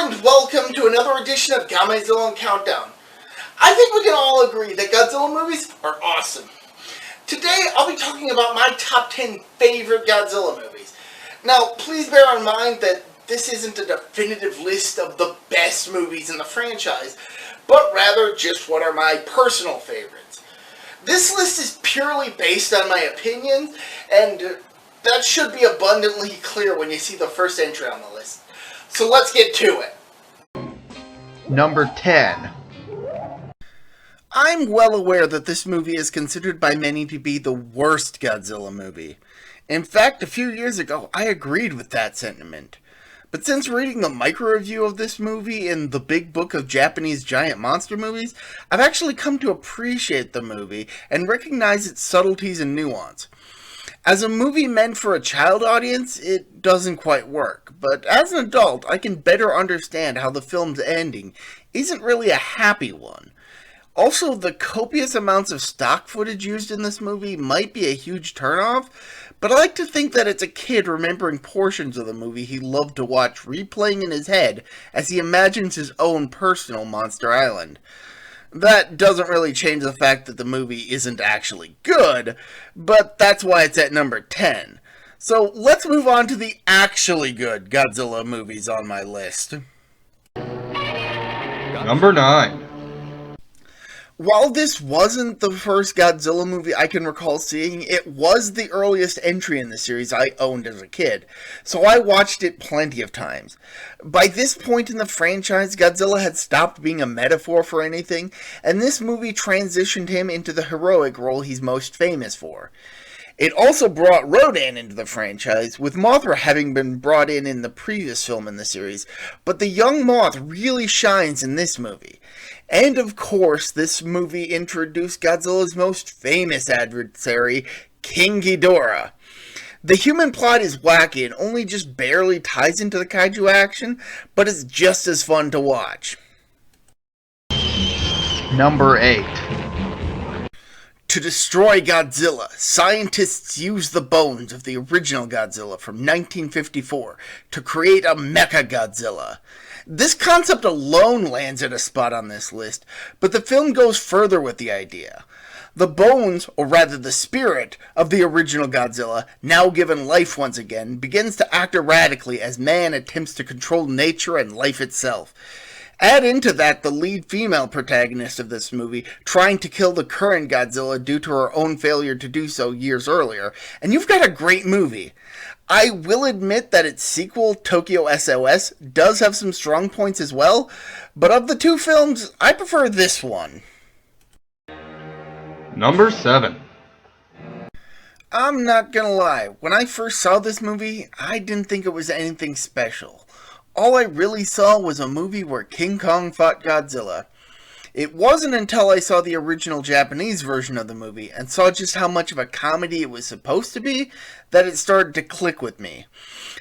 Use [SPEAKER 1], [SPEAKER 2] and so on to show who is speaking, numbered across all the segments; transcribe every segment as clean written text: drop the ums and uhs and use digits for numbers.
[SPEAKER 1] and welcome to another edition of Gamezillong Countdown. I think we can all agree that Godzilla movies are awesome. Today I'll be talking about my top 10 favorite Godzilla movies. Now please bear in mind that this isn't a definitive list of the best movies in the franchise, but rather just what are my personal favorites. This list is purely based on my opinions, and that should be abundantly clear when you see the first entry on the list. So let's get to it.
[SPEAKER 2] Number 10.
[SPEAKER 1] I'm well aware that this movie is considered by many to be the worst Godzilla movie. In fact, a few years ago, I agreed with that sentiment. But since reading the micro-review of this movie in the Big Book of Japanese Giant Monster Movies, I've actually come to appreciate the movie and recognize its subtleties and nuance. As a movie meant for a child audience, it doesn't quite work, but as an adult, I can better understand how the film's ending isn't really a happy one. Also, the copious amounts of stock footage used in this movie might be a huge turnoff, but I like to think that it's a kid remembering portions of the movie he loved to watch replaying in his head as he imagines his own personal Monster Island. That doesn't really change the fact that the movie isn't actually good, but that's why it's at number 10. So let's move on to the actually good Godzilla movies on my list.
[SPEAKER 2] Number 9.
[SPEAKER 1] While this wasn't the first Godzilla movie I can recall seeing, it was the earliest entry in the series I owned as a kid, so I watched it plenty of times. By this point in the franchise, Godzilla had stopped being a metaphor for anything, and this movie transitioned him into the heroic role he's most famous for. It also brought Rodan into the franchise, with Mothra having been brought in the previous film in the series, but the young Moth really shines in this movie. And of course, this movie introduced Godzilla's most famous adversary, King GHIDORaH. The human plot is wacky and only just barely ties into the kaiju action, but it's just as fun to watch.
[SPEAKER 2] Number 8.
[SPEAKER 1] To destroy Godzilla, scientists used the bones of the original Godzilla from 1954 to create a Mecha Godzilla. This concept alone lands at a spot on this list, but the film goes further with the idea. The bones, or rather the spirit, of the original Godzilla, now given life once again, begins to act erratically as man attempts to control nature and life itself. Add into that the lead female protagonist of this movie trying to kill the current Godzilla due to her own failure to do so years earlier, and you've got a great movie. I will admit that its sequel, Tokyo SOS, does have some strong points as well, but of the two films, I prefer this one.
[SPEAKER 2] Number 7.
[SPEAKER 1] I'm not gonna lie, when I first saw this movie, I didn't think it was anything special. All I really saw was a movie where King Kong fought Godzilla. It wasn't until I saw the original Japanese version of the movie and saw just how much of a comedy it was supposed to be that it started to click with me.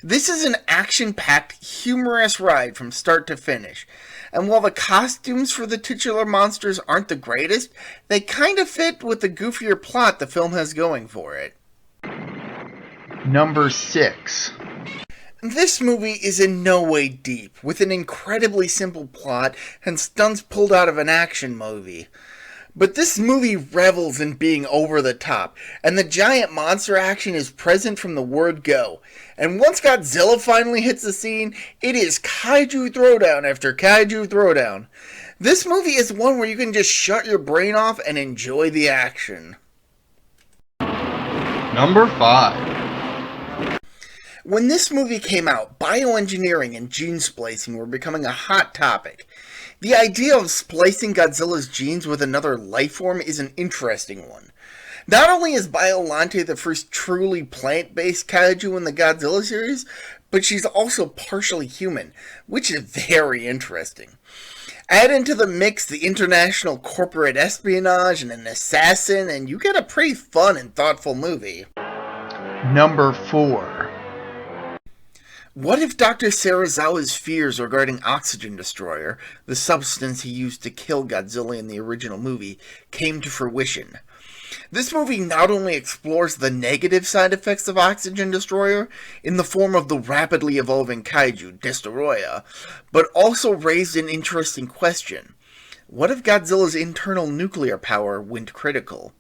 [SPEAKER 1] This is an action-packed, humorous ride from start to finish. And while the costumes for the titular monsters aren't the greatest, they kind of fit with the goofier plot the film has going for it.
[SPEAKER 2] Number 6.
[SPEAKER 1] This movie is in no way deep, with an incredibly simple plot and stunts pulled out of an action movie. But this movie revels in being over the top, and the giant monster action is present from the word go. And once Godzilla finally hits the scene, it is kaiju throwdown after kaiju throwdown. This movie is one where you can just shut your brain off and enjoy the action.
[SPEAKER 2] Number 5.
[SPEAKER 1] When this movie came out, bioengineering and gene splicing were becoming a hot topic. The idea of splicing Godzilla's genes with another life form is an interesting one. Not only is Biollante the first truly plant-based kaiju in the Godzilla series, but she's also partially human, which is very interesting. Add into the mix the international corporate espionage and an assassin, and you get a pretty fun and thoughtful movie.
[SPEAKER 2] Number 4.
[SPEAKER 1] What if Dr. Serizawa's fears regarding Oxygen Destroyer, the substance he used to kill Godzilla in the original movie, came to fruition? This movie not only explores the negative side effects of Oxygen Destroyer in the form of the rapidly evolving kaiju, GHIDORaH, but also raised an interesting question. What if Godzilla's internal nuclear power went critical?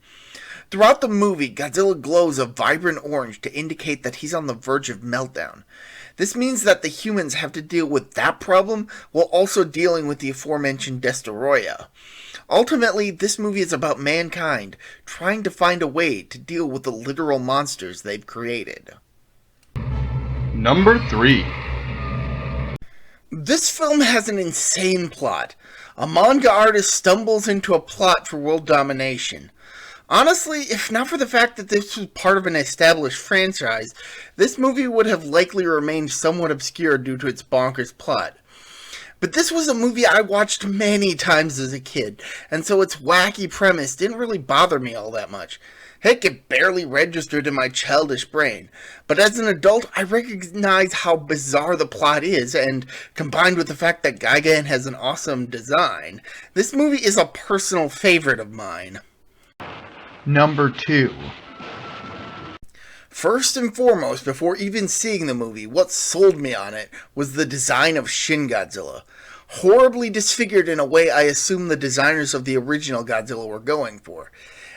[SPEAKER 1] Throughout the movie, Godzilla glows a vibrant orange to indicate that he's on the verge of meltdown. This means that the humans have to deal with that problem while also dealing with the aforementioned GHIDORaH. Ultimately, this movie is about mankind trying to find a way to deal with the literal monsters they've created.
[SPEAKER 2] Number 3.
[SPEAKER 1] This film has an insane plot. A manga artist stumbles into a plot for world domination. Honestly, if not for the fact that this was part of an established franchise, this movie would have likely remained somewhat obscure due to its bonkers plot. But this was a movie I watched many times as a kid, and so its wacky premise didn't really bother me all that much. Heck, it barely registered in my childish brain. But as an adult, I recognize how bizarre the plot is, and combined with the fact that Gigan has an awesome design, this movie is a personal favorite of mine.
[SPEAKER 2] Number 2.
[SPEAKER 1] First and foremost, before even seeing the movie, what sold me on it was the design of Shin Godzilla. Horribly disfigured in a way I assume the designers of the original Godzilla were going for.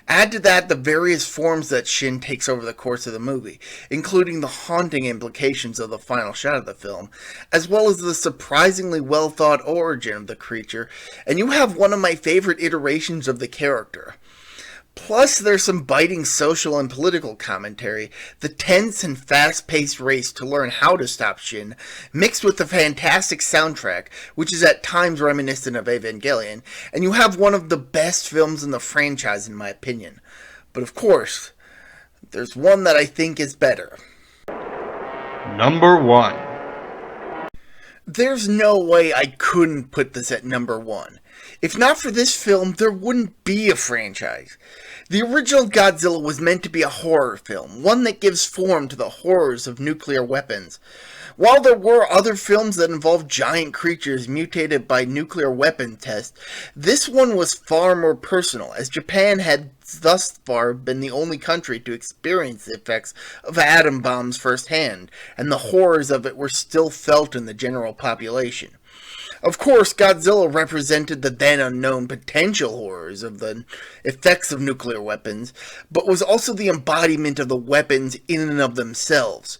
[SPEAKER 1] Add to that the various forms that Shin takes over the course of the movie, including the haunting implications of the final shot of the film, as well as the surprisingly well-thought origin of the creature, and you have one of my favorite iterations of the character. Plus, there's some biting social and political commentary, the tense and fast-paced race to learn how to stop Shin, mixed with the fantastic soundtrack, which is at times reminiscent of Evangelion, and you have one of the best films in the franchise in my opinion. But of course, there's one that I think is better.
[SPEAKER 2] Number 1.
[SPEAKER 1] There's no way I couldn't put this at number 1. If not for this film, there wouldn't be a franchise. The original Godzilla was meant to be a horror film, one that gives form to the horrors of nuclear weapons. While there were other films that involved giant creatures mutated by nuclear weapon tests, this one was far more personal, as Japan had thus far been the only country to experience the effects of atom bombs firsthand, and the horrors of it were still felt in the general population. Of course, Godzilla represented the then unknown potential horrors of the effects of nuclear weapons, but was also the embodiment of the weapons in and of themselves.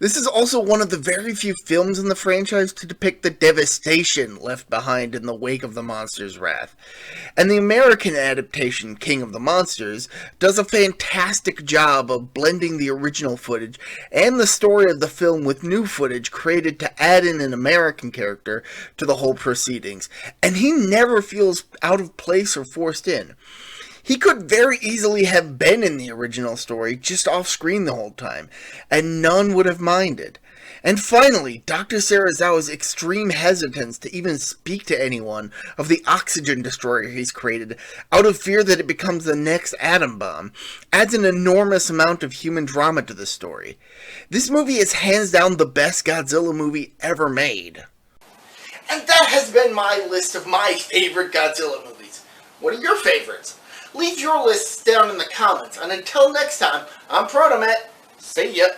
[SPEAKER 1] This is also one of the very few films in the franchise to depict the devastation left behind in the wake of the monster's wrath. And the American adaptation, King of the Monsters, does a fantastic job of blending the original footage and the story of the film with new footage created to add in an American character to the whole proceedings. And he never feels out of place or forced in. He could very easily have been in the original story, just off-screen the whole time, and none would have minded. And finally, Dr. Serizawa's extreme hesitance to even speak to anyone of the oxygen destroyer he's created, out of fear that it becomes the next atom bomb, adds an enormous amount of human drama to the story. This movie is hands down the best Godzilla movie ever made. And that has been my list of my favorite Godzilla movies. What are your favorites? Leave your lists down in the comments, and until next time, I'm ProtoMet. See ya.